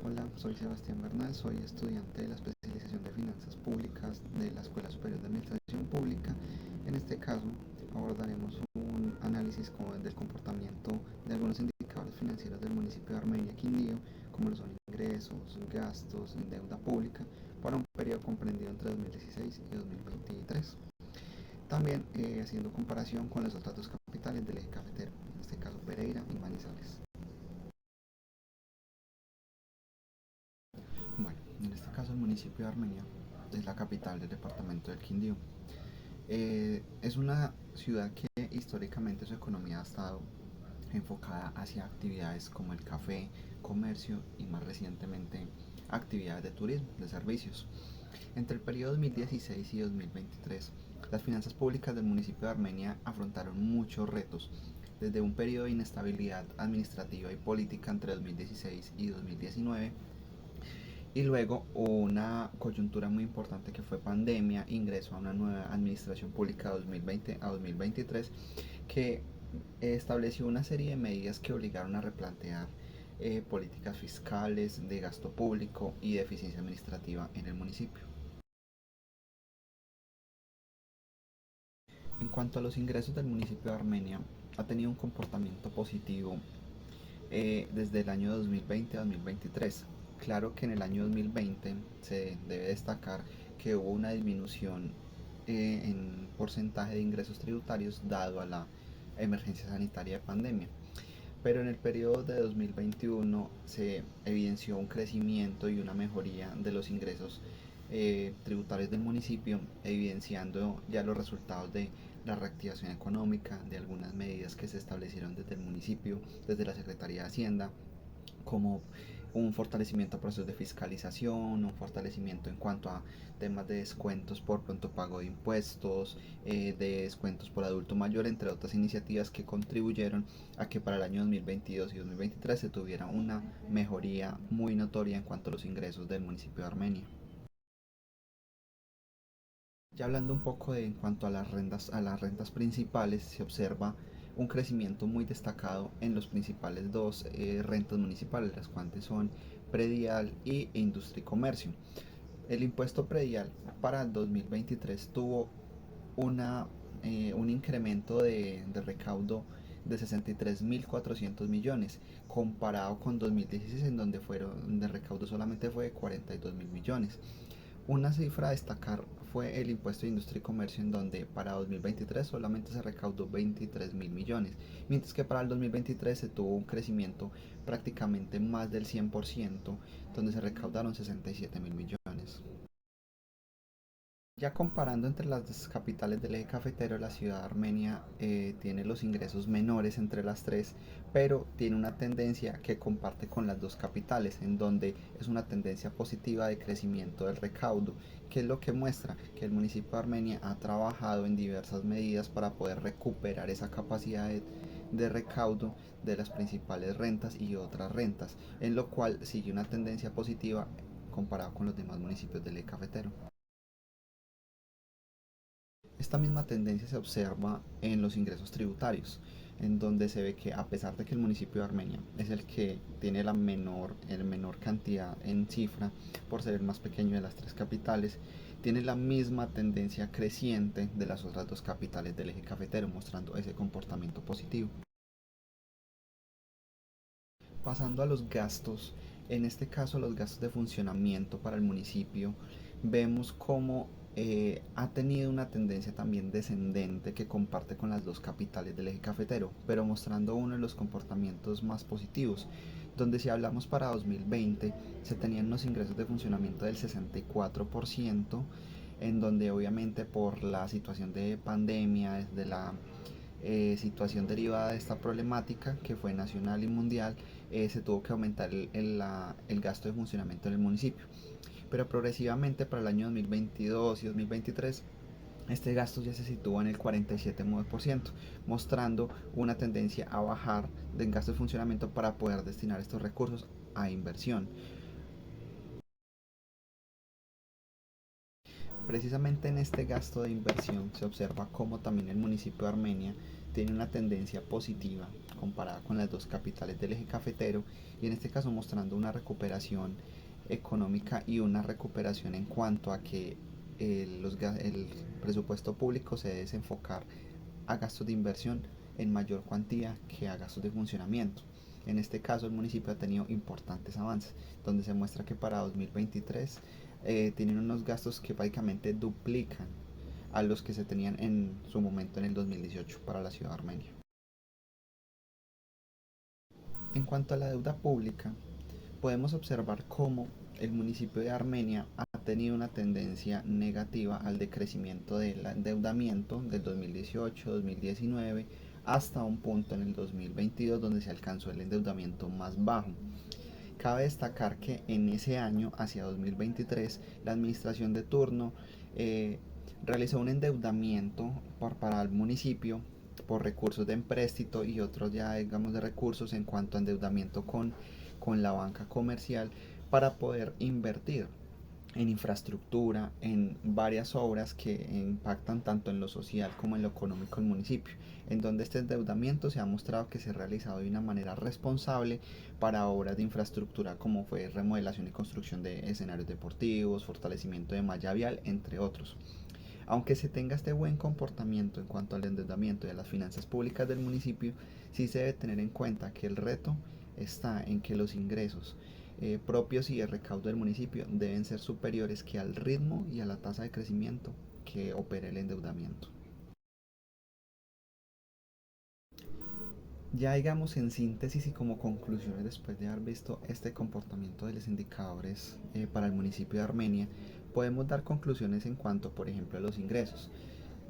Hola, soy Sebastián Bernal, soy estudiante de la especialización de Finanzas Públicas de la Escuela Superior de Administración Pública. En este caso, abordaremos un análisis del comportamiento de algunos indicadores financieros del municipio de Armenia, Quindío, como lo son ingresos, gastos, deuda pública, para un periodo comprendido entre 2016 y 2023. También haciendo comparación con las otras dos capitales del eje cafetero, en este caso Pereira y Manizales. Bueno, en este caso el municipio de Armenia es la capital del departamento del Quindío. Es una ciudad que históricamente su economía ha estado enfocada hacia actividades como el café, comercio y más recientemente actividades de turismo, de servicios. Entre el periodo 2016 y 2023, las finanzas públicas del municipio de Armenia afrontaron muchos retos, desde un periodo de inestabilidad administrativa y política entre 2016 y 2019, y luego una coyuntura muy importante que fue pandemia, ingreso a una nueva administración pública 2020 a 2023, que estableció una serie de medidas que obligaron a replantear políticas fiscales, de gasto público y de eficiencia administrativa en el municipio. En cuanto a los ingresos del municipio de Armenia, ha tenido un comportamiento positivo desde el año 2020 a 2023. Claro que en el año 2020 se debe destacar que hubo una disminución en porcentaje de ingresos tributarios dado a la emergencia sanitaria de pandemia. Pero en el periodo de 2021 se evidenció un crecimiento y una mejoría de los ingresos tributarios del municipio, evidenciando ya los resultados de la reactivación económica, de algunas medidas que se establecieron desde el municipio, desde la Secretaría de Hacienda, como un fortalecimiento a procesos de fiscalización, un fortalecimiento en cuanto a temas de descuentos por pronto pago de impuestos, de descuentos por adulto mayor, entre otras iniciativas que contribuyeron a que para el año 2022 y 2023 se tuviera una mejoría muy notoria en cuanto a los ingresos del municipio de Armenia. Ya hablando un poco de en cuanto a las rentas principales, se observa un crecimiento muy destacado en los principales dos rentas municipales, las cuales son predial y industria y comercio. El impuesto predial para el 2023 tuvo un incremento de recaudo de 63.400 millones, comparado con 2016 en donde el recaudo solamente fue de 42.000 millones. Una cifra a destacar fue el impuesto de industria y comercio, en donde para 2023 solamente se recaudó 23.000 millones, mientras que para el 2023 se tuvo un crecimiento prácticamente más del 100%, donde se recaudaron 67.000 millones. Ya comparando entre las dos capitales del eje cafetero, la ciudad de Armenia tiene los ingresos menores entre las tres, pero tiene una tendencia que comparte con las dos capitales, en donde es una tendencia positiva de crecimiento del recaudo, que es lo que muestra que el municipio de Armenia ha trabajado en diversas medidas para poder recuperar esa capacidad de recaudo de las principales rentas y otras rentas, en lo cual sigue una tendencia positiva comparado con los demás municipios del eje cafetero. Esta misma tendencia se observa en los ingresos tributarios, en donde se ve que a pesar de que el municipio de Armenia es el que tiene el menor cantidad en cifra, por ser el más pequeño de las tres capitales, tiene la misma tendencia creciente de las otras dos capitales del eje cafetero, mostrando ese comportamiento positivo. Pasando a los gastos, en este caso los gastos de funcionamiento para el municipio, vemos cómo ha tenido una tendencia también descendente que comparte con las dos capitales del eje cafetero, pero mostrando uno de los comportamientos más positivos, donde si hablamos para 2020 se tenían unos ingresos de funcionamiento del 64%, en donde obviamente por la situación de pandemia, de la situación derivada de esta problemática que fue nacional y mundial, se tuvo que aumentar el gasto de funcionamiento en el municipio. Pero progresivamente para el año 2022 y 2023 este gasto ya se sitúa en el 47%, mostrando una tendencia a bajar del gasto de funcionamiento para poder destinar estos recursos a inversión. Precisamente en este gasto de inversión se observa cómo también el municipio de Armenia tiene una tendencia positiva comparada con las dos capitales del eje cafetero, y en este caso mostrando una recuperación económica y una recuperación en cuanto a que el presupuesto público se debe desenfocar a gastos de inversión en mayor cuantía que a gastos de funcionamiento. En este caso, el municipio ha tenido importantes avances, donde se muestra que para 2023 tienen unos gastos que prácticamente duplican a los que se tenían en su momento en el 2018 para la ciudad de Armenia. En cuanto a la deuda pública, podemos observar cómo el municipio de Armenia ha tenido una tendencia negativa al decrecimiento del endeudamiento del 2018-2019 hasta un punto en el 2022 donde se alcanzó el endeudamiento más bajo. Cabe destacar que en ese año, hacia 2023, la administración de turno eh, realizó un endeudamiento para el municipio por recursos de empréstito y otros ya digamos de recursos en cuanto a endeudamiento con la banca comercial para poder invertir en infraestructura, en varias obras que impactan tanto en lo social como en lo económico del municipio, en donde este endeudamiento se ha mostrado que se ha realizado de una manera responsable para obras de infraestructura como fue remodelación y construcción de escenarios deportivos, fortalecimiento de malla vial, entre otros. Aunque se tenga este buen comportamiento en cuanto al endeudamiento y a las finanzas públicas del municipio, sí se debe tener en cuenta que el reto está en que los ingresos propios y el recaudo del municipio deben ser superiores que al ritmo y a la tasa de crecimiento que opera el endeudamiento. Ya digamos en síntesis y como conclusiones después de haber visto este comportamiento de los indicadores para el municipio de Armenia, podemos dar conclusiones en cuanto por ejemplo a los ingresos.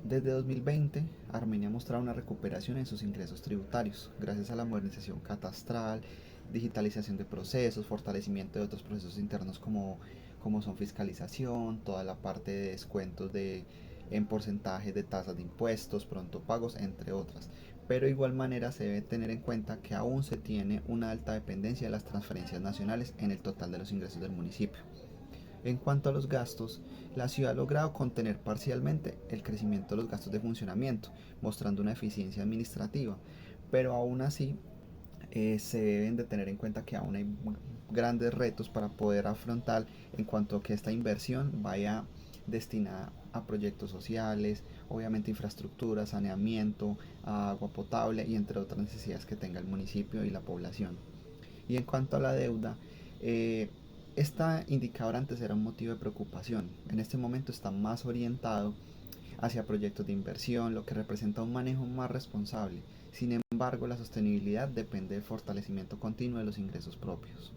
Desde 2020, Armenia ha mostrado una recuperación en sus ingresos tributarios, gracias a la modernización catastral, digitalización de procesos, fortalecimiento de otros procesos internos como son fiscalización, toda la parte de descuentos en porcentajes de tasas de impuestos, pronto pagos, entre otras. Pero de igual manera se debe tener en cuenta que aún se tiene una alta dependencia de las transferencias nacionales en el total de los ingresos del municipio. En cuanto a los gastos, la ciudad ha logrado contener parcialmente el crecimiento de los gastos de funcionamiento, mostrando una eficiencia administrativa, pero aún así se deben de tener en cuenta que aún hay grandes retos para poder afrontar en cuanto a que esta inversión vaya destinada a proyectos sociales, obviamente infraestructura, saneamiento, agua potable y entre otras necesidades que tenga el municipio y la población. Y en cuanto a la deuda, esta indicador antes era un motivo de preocupación. En este momento está más orientado hacia proyectos de inversión, lo que representa un manejo más responsable. Sin embargo, la sostenibilidad depende del fortalecimiento continuo de los ingresos propios.